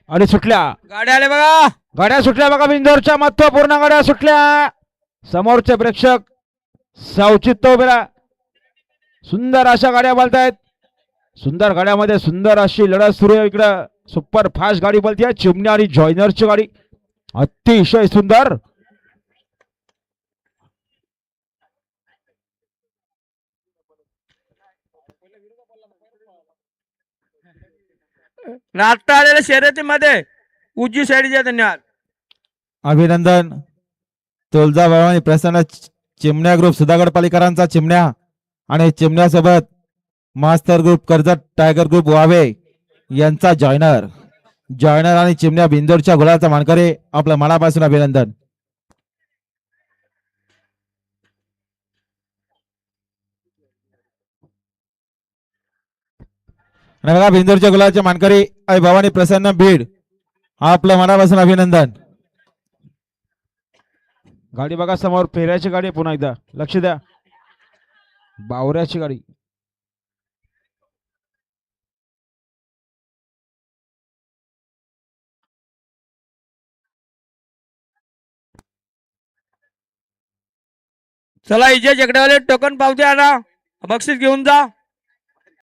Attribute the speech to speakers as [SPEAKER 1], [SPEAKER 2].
[SPEAKER 1] आणि सुटल्या
[SPEAKER 2] गाड्या आल्या बघा.
[SPEAKER 1] गाड्या सुटल्या बघा. बिंदोरच्या महत्वपूर्ण गाड्या सुटल्या. समोरचे प्रेक्षक सावचित्त उभे राहा. सुंदर अशा गाड्या बोलतायत. सुंदर गाड्यामध्ये सुंदर अशी लढत सुरू आहे. इकडं सुपर फास्ट गाडी बोलते चिमणी आणि जॉयनरची गाडी अतिशय सुंदर.
[SPEAKER 2] रात्र आलेल्या शर्यतीमध्ये उजवी साईडच्या धन्यवाद.
[SPEAKER 3] अभिनंदन. तुळजाभवानी प्रसन्न चिमण्या ग्रुप सुधागड पालिकरांचा चिमण्या आणि चिमण्यासोबत मास्तर group Karjat tiger group Vave यांचा जॉयनर आणि चिमण्या बिंदोरच्या गुलाचा मानकरी आपलं मनापासून अभिनंदन. आणि बघा बिंदोरच्या गुलाचे मानकरी आई भवानी प्रसन्न बीड आपलं मनापासून अभिनंदन.
[SPEAKER 1] गाडी बघा समोर फेऱ्याची गाडी. पुन्हा एकदा लक्ष द्या. बावऱ्याची गाडी.
[SPEAKER 2] चला इजे जगड्यावाले टोकन पावते आणा. बक्षीस घेऊन जा.